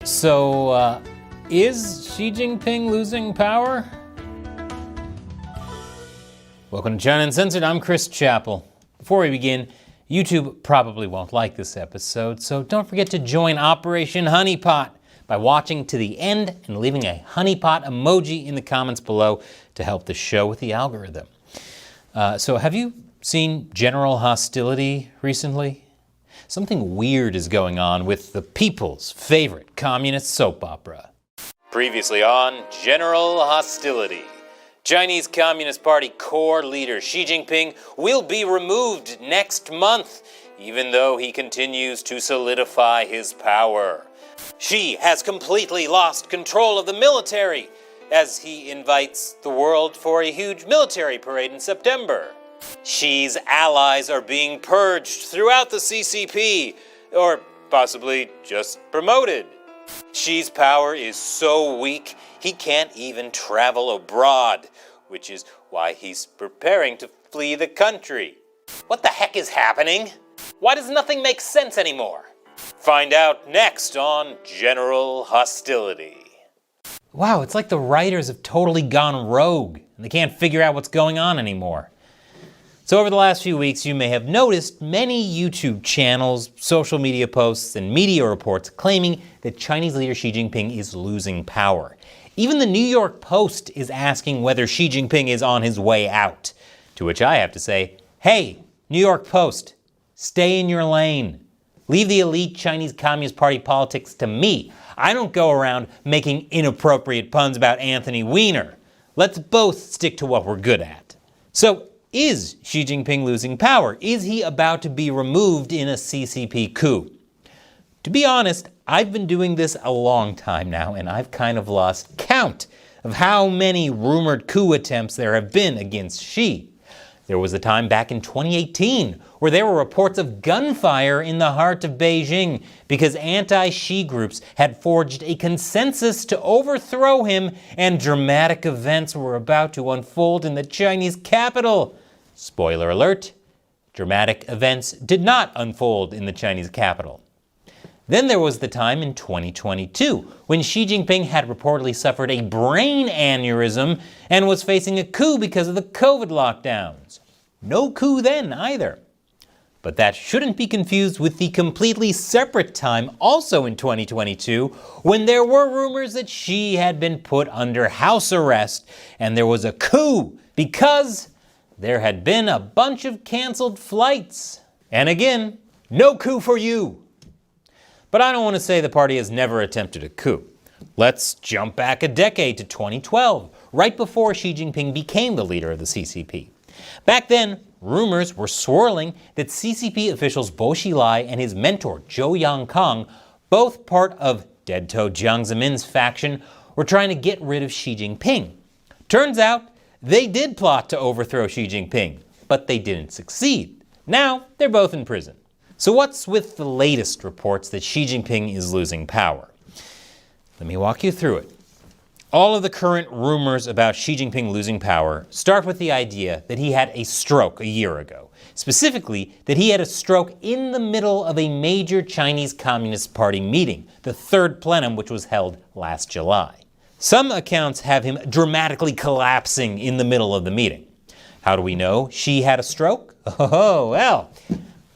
So, is Xi Jinping losing power? Welcome to China Uncensored. I'm Chris Chappell. Before we begin, YouTube probably won't like this episode, so don't forget to join Operation Honeypot by watching to the end and leaving a honeypot emoji in the comments below to help the show with the algorithm. So have you seen general hostility recently? Something weird is going on with the people's favorite communist soap opera. Previously on General Hostility. Chinese Communist Party core leader Xi Jinping will be removed next month, even though he continues to solidify his power. Xi has completely lost control of the military as he invites the world for a huge military parade in September. Xi's allies are being purged throughout the CCP, or possibly just promoted. Xi's power is so weak, he can't even travel abroad, which is why he's preparing to flee the country. What the heck is happening? Why does nothing make sense anymore? Find out next on General Hostility. Wow, it's like the writers have totally gone rogue, and they can't figure out what's going on anymore. So over the last few weeks, you may have noticed many YouTube channels, social media posts, and media reports claiming that Chinese leader Xi Jinping is losing power. Even the New York Post is asking whether Xi Jinping is on his way out. To which I have to say, hey, New York Post, stay in your lane. Leave the elite Chinese Communist Party politics to me. I don't go around making inappropriate puns about Anthony Weiner. Let's both stick to what we're good at. So, is Xi Jinping losing power? Is he about to be removed in a CCP coup? To be honest, I've been doing this a long time now, and I've kind of lost count of how many rumored coup attempts there have been against Xi. There was a time back in 2018 where there were reports of gunfire in the heart of Beijing because anti-Xi groups had forged a consensus to overthrow him, and dramatic events were about to unfold in the Chinese capital. Spoiler alert, dramatic events did not unfold in the Chinese capital. Then there was the time in 2022 when Xi Jinping had reportedly suffered a brain aneurysm and was facing a coup because of the COVID lockdowns. No coup then either. But that shouldn't be confused with the completely separate time, also in 2022, when there were rumors that Xi had been put under house arrest and there was a coup because there had been a bunch of canceled flights. And again, no coup for you. But I don't want to say the party has never attempted a coup. Let's jump back a decade to 2012, right before Xi Jinping became the leader of the CCP. Back then, rumors were swirling that CCP officials Bo Xilai and his mentor Zhou Yangkang, both part of dead-toe Jiang Zemin's faction, were trying to get rid of Xi Jinping. Turns out, they did plot to overthrow Xi Jinping, but they didn't succeed. Now, they're both in prison. So what's with the latest reports that Xi Jinping is losing power? Let me walk you through it. All of the current rumors about Xi Jinping losing power start with the idea that he had a stroke a year ago. Specifically, that he had a stroke in the middle of a major Chinese Communist Party meeting, the third plenum, which was held last July. Some accounts have him dramatically collapsing in the middle of the meeting. How do we know Xi had a stroke? Oh, well,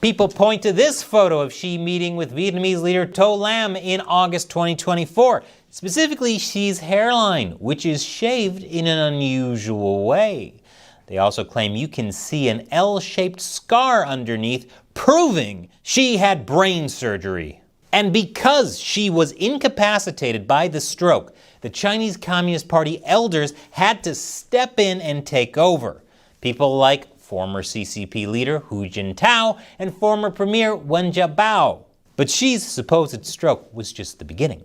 people point to this photo of Xi meeting with Vietnamese leader To Lam in August 2024. Specifically, Xi's hairline, which is shaved in an unusual way. They also claim you can see an L-shaped scar underneath, proving Xi had brain surgery. And because Xi was incapacitated by the stroke, the Chinese Communist Party elders had to step in and take over. People like former CCP leader Hu Jintao and former Premier Wen Jiabao. But Xi's supposed stroke was just the beginning.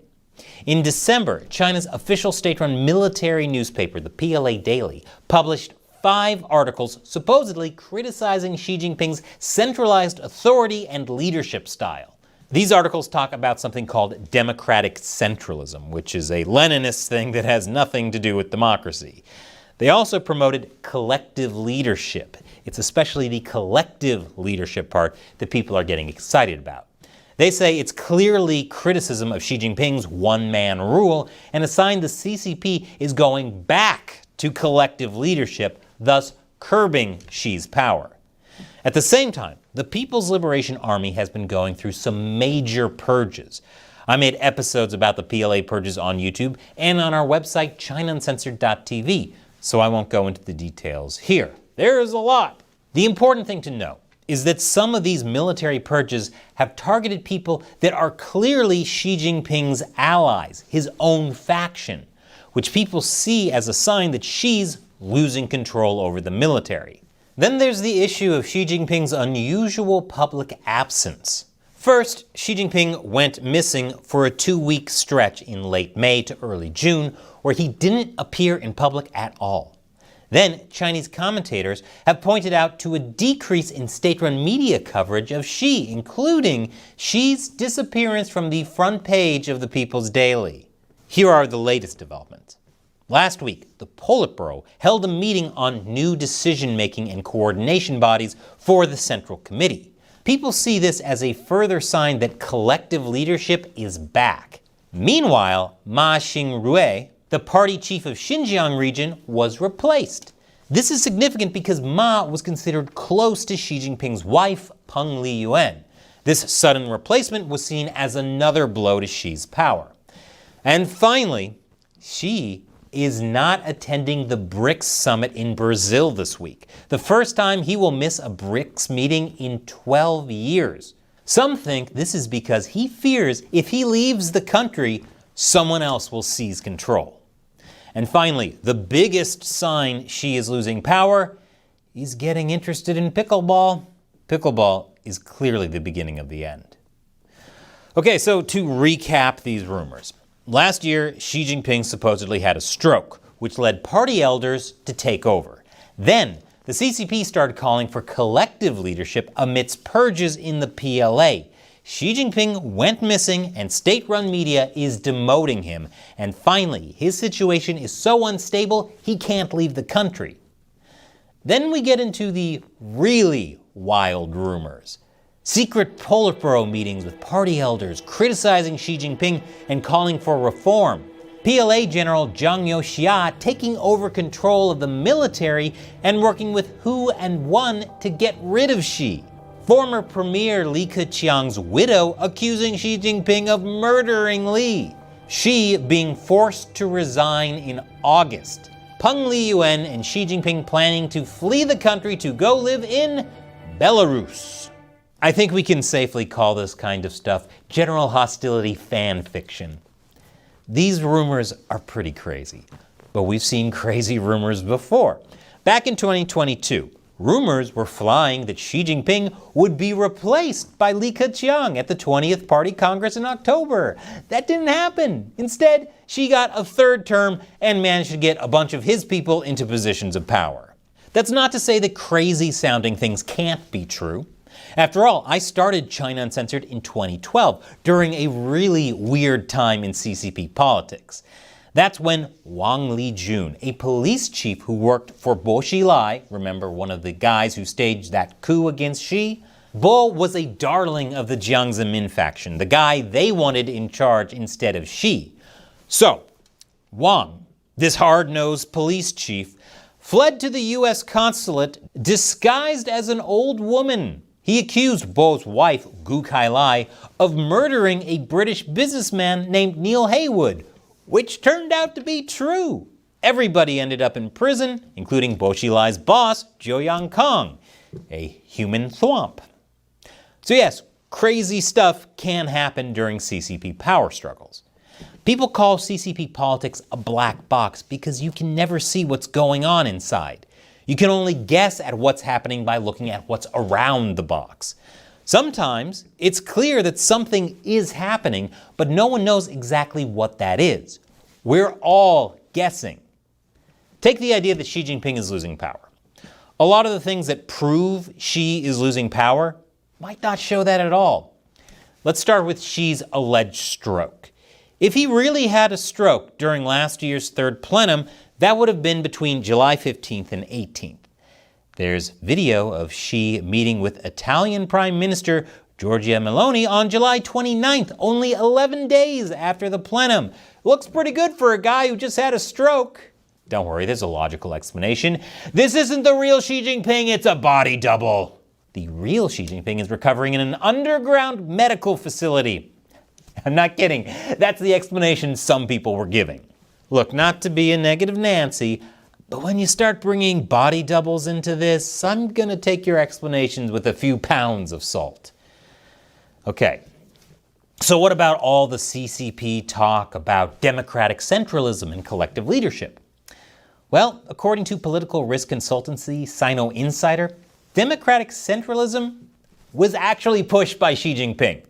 In December, China's official state-run military newspaper, the PLA Daily, published 5 articles supposedly criticizing Xi Jinping's centralized authority and leadership style. These articles talk about something called democratic centralism, which is a Leninist thing that has nothing to do with democracy. They also promoted collective leadership. It's especially the collective leadership part that people are getting excited about. They say it's clearly criticism of Xi Jinping's one-man rule and a sign the CCP is going back to collective leadership, thus curbing Xi's power. At the same time, the People's Liberation Army has been going through some major purges. I made episodes about the PLA purges on YouTube and on our website, ChinaUncensored.tv, so I won't go into the details here. There's a lot. The important thing to know is that some of these military purges have targeted people that are clearly Xi Jinping's allies, his own faction, which people see as a sign that Xi's losing control over the military. Then there's the issue of Xi Jinping's unusual public absence. First, Xi Jinping went missing for a 2-week stretch in late May to early June, where he didn't appear in public at all. Then, Chinese commentators have pointed out to a decrease in state-run media coverage of Xi, including Xi's disappearance from the front page of the People's Daily. Here are the latest developments. Last week, the Politburo held a meeting on new decision-making and coordination bodies for the Central Committee. People see this as a further sign that collective leadership is back. Meanwhile, Ma Xingrui, the party chief of Xinjiang region, was replaced. This is significant because Ma was considered close to Xi Jinping's wife, Peng Liyuan. This sudden replacement was seen as another blow to Xi's power. And finally, Xi is not attending the BRICS summit in Brazil this week, the first time he will miss a BRICS meeting in 12 years. Some think this is because he fears if he leaves the country, someone else will seize control. And finally, the biggest sign Xi is losing power, he's getting interested in pickleball. Pickleball is clearly the beginning of the end. Okay, so to recap these rumors. Last year, Xi Jinping supposedly had a stroke, which led party elders to take over. Then, the CCP started calling for collective leadership amidst purges in the PLA. Xi Jinping went missing and state-run media is demoting him. And finally, his situation is so unstable, he can't leave the country. Then we get into the really wild rumors. Secret Politburo meetings with party elders criticizing Xi Jinping and calling for reform. PLA General Zhang Youxia taking over control of the military and working with Hu and Wen to get rid of Xi. Former Premier Li Keqiang's widow accusing Xi Jinping of murdering Li. Xi being forced to resign in August. Peng Liyuan and Xi Jinping planning to flee the country to go live in Belarus. I think we can safely call this kind of stuff general hostility fan fiction. These rumors are pretty crazy, but we've seen crazy rumors before. Back in 2022, rumors were flying that Xi Jinping would be replaced by Li Keqiang at the 20th Party Congress in October. That didn't happen. Instead, Xi got a third term and managed to get a bunch of his people into positions of power. That's not to say that crazy-sounding things can't be true. After all, I started China Uncensored in 2012, during a really weird time in CCP politics. That's when Wang Lijun, a police chief who worked for Bo Xilai, remember one of the guys who staged that coup against Xi? Bo was a darling of the Jiang Zemin faction, the guy they wanted in charge instead of Xi. So, Wang, this hard-nosed police chief, fled to the US consulate disguised as an old woman. He accused Bo's wife, Gu Kailai, of murdering a British businessman named Neil Heywood, which turned out to be true. Everybody ended up in prison, including Bo Xilai's boss, Zhou Yangkang, a human thwomp. So yes, crazy stuff can happen during CCP power struggles. People call CCP politics a black box because you can never see what's going on inside. You can only guess at what's happening by looking at what's around the box. Sometimes it's clear that something is happening, but no one knows exactly what that is. We're all guessing. Take the idea that Xi Jinping is losing power. A lot of the things that prove Xi is losing power might not show that at all. Let's start with Xi's alleged stroke. If he really had a stroke during last year's third plenum, that would have been between July 15th and 18th. There's video of Xi meeting with Italian Prime Minister Giorgia Meloni on July 29th, only 11 days after the plenum. Looks pretty good for a guy who just had a stroke. Don't worry, there's a logical explanation. This isn't the real Xi Jinping, it's a body double. The real Xi Jinping is recovering in an underground medical facility. I'm not kidding. That's the explanation some people were giving. Look, not to be a negative Nancy, but when you start bringing body doubles into this, I'm going to take your explanations with a few pounds of salt. Okay, so what about all the CCP talk about democratic centralism and collective leadership? Well, according to political risk consultancy Sino Insider, democratic centralism was actually pushed by Xi Jinping.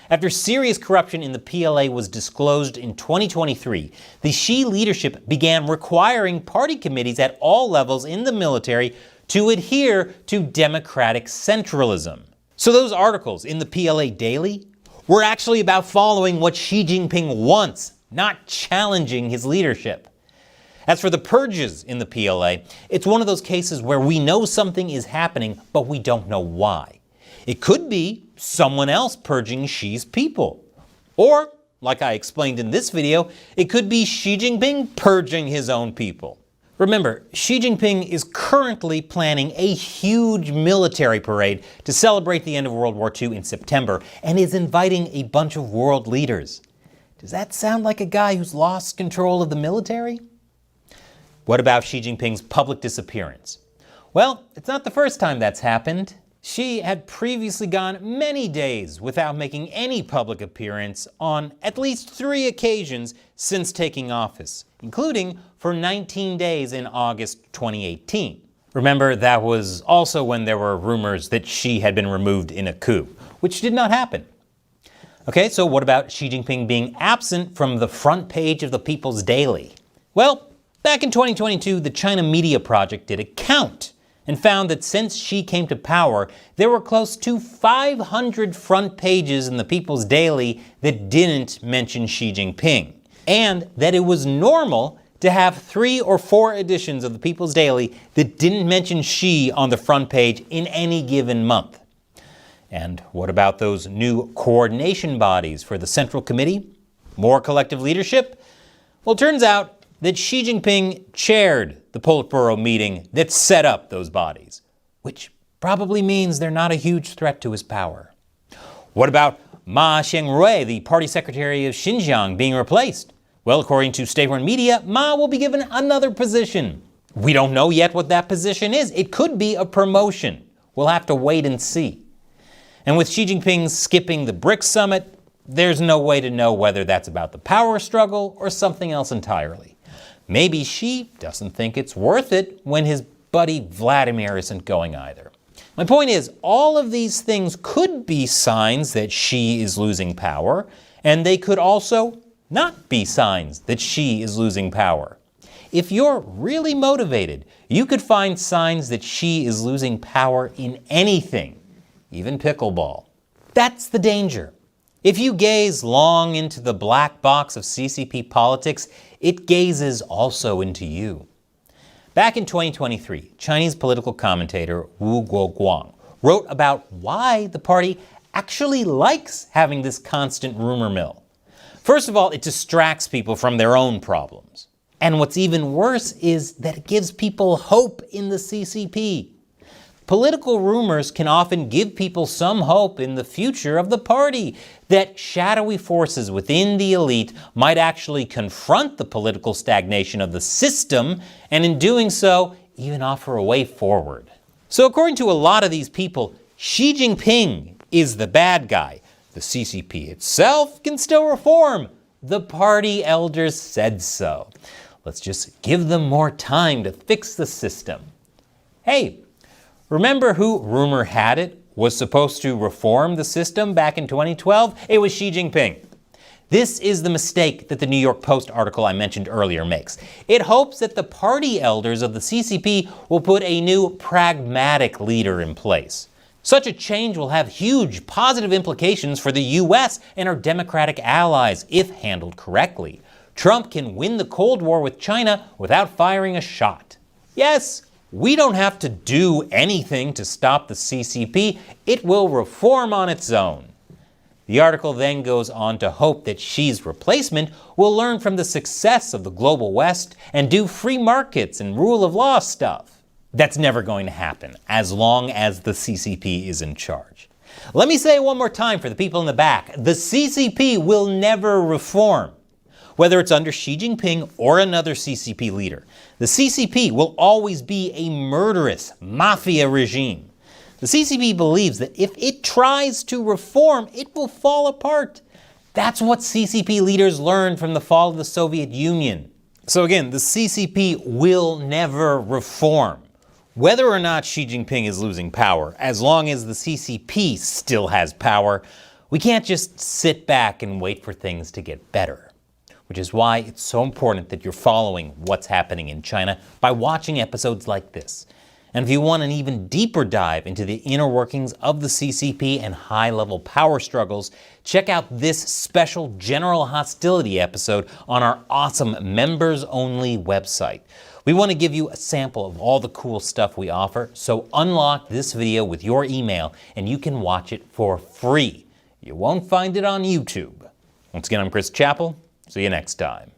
After serious corruption in the PLA was disclosed in 2023, the Xi leadership began requiring party committees at all levels in the military to adhere to democratic centralism. So those articles in the PLA Daily were actually about following what Xi Jinping wants, not challenging his leadership. As for the purges in the PLA, it's one of those cases where we know something is happening, but we don't know why. It could be someone else purging Xi's people. Or, like I explained in this video, it could be Xi Jinping purging his own people. Remember, Xi Jinping is currently planning a huge military parade to celebrate the end of World War II in September and is inviting a bunch of world leaders. Does that sound like a guy who's lost control of the military? What about Xi Jinping's public disappearance? Well, it's not the first time that's happened. Xi had previously gone many days without making any public appearance on at least 3 occasions since taking office, including for 19 days in August 2018. Remember, that was also when there were rumors that Xi had been removed in a coup, which did not happen. Okay, so what about Xi Jinping being absent from the front page of the People's Daily? Well, back in 2022, the China Media Project did a count and found that since Xi came to power, there were close to 500 front pages in the People's Daily that didn't mention Xi Jinping, and that it was normal to have 3 or 4 editions of the People's Daily that didn't mention Xi on the front page in any given month. And what about those new coordination bodies for the Central Committee? More collective leadership? Well, it turns out that Xi Jinping chaired the Politburo meeting that set up those bodies, which probably means they're not a huge threat to his power. What about Ma Xiangrui, the party secretary of Xinjiang, being replaced? Well, according to state-run media, Ma will be given another position. We don't know yet what that position is. It could be a promotion. We'll have to wait and see. And with Xi Jinping skipping the BRICS summit, there's no way to know whether that's about the power struggle or something else entirely. Maybe Xi doesn't think it's worth it when his buddy Vladimir isn't going either. My point is, all of these things could be signs that Xi is losing power, and they could also not be signs that Xi is losing power. If you're really motivated, you could find signs that Xi is losing power in anything, even pickleball. That's the danger. If you gaze long into the black box of CCP politics, it gazes also into you. Back in 2023, Chinese political commentator Wu Guoguang wrote about why the party actually likes having this constant rumor mill. First of all, it distracts people from their own problems. And what's even worse is that it gives people hope in the CCP. Political rumors can often give people some hope in the future of the party, that shadowy forces within the elite might actually confront the political stagnation of the system, and in doing so, even offer a way forward. So according to a lot of these people, Xi Jinping is the bad guy. The CCP itself can still reform. The party elders said so. Let's just give them more time to fix the system. Hey, remember who, rumor had it, was supposed to reform the system back in 2012? It was Xi Jinping. This is the mistake that the New York Post article I mentioned earlier makes. It hopes that the party elders of the CCP will put a new pragmatic leader in place. Such a change will have huge positive implications for the US and our democratic allies if handled correctly. Trump can win the Cold War with China without firing a shot. Yes, we don't have to do anything to stop the CCP. It will reform on its own. The article then goes on to hope that Xi's replacement will learn from the success of the global West and do free markets and rule of law stuff. That's never going to happen as long as the CCP is in charge. Let me say it one more time for the people in the back. The CCP will never reform. Whether it's under Xi Jinping or another CCP leader, the CCP will always be a murderous mafia regime. The CCP believes that if it tries to reform, it will fall apart. That's what CCP leaders learned from the fall of the Soviet Union. So again, the CCP will never reform. Whether or not Xi Jinping is losing power, as long as the CCP still has power, we can't just sit back and wait for things to get better. Which is why it's so important that you're following what's happening in China by watching episodes like this. And if you want an even deeper dive into the inner workings of the CCP and high-level power struggles, check out this special general hostility episode on our awesome members-only website. We want to give you a sample of all the cool stuff we offer, so unlock this video with your email and you can watch it for free. You won't find it on YouTube. Once again, I'm Chris Chappell. See you next time.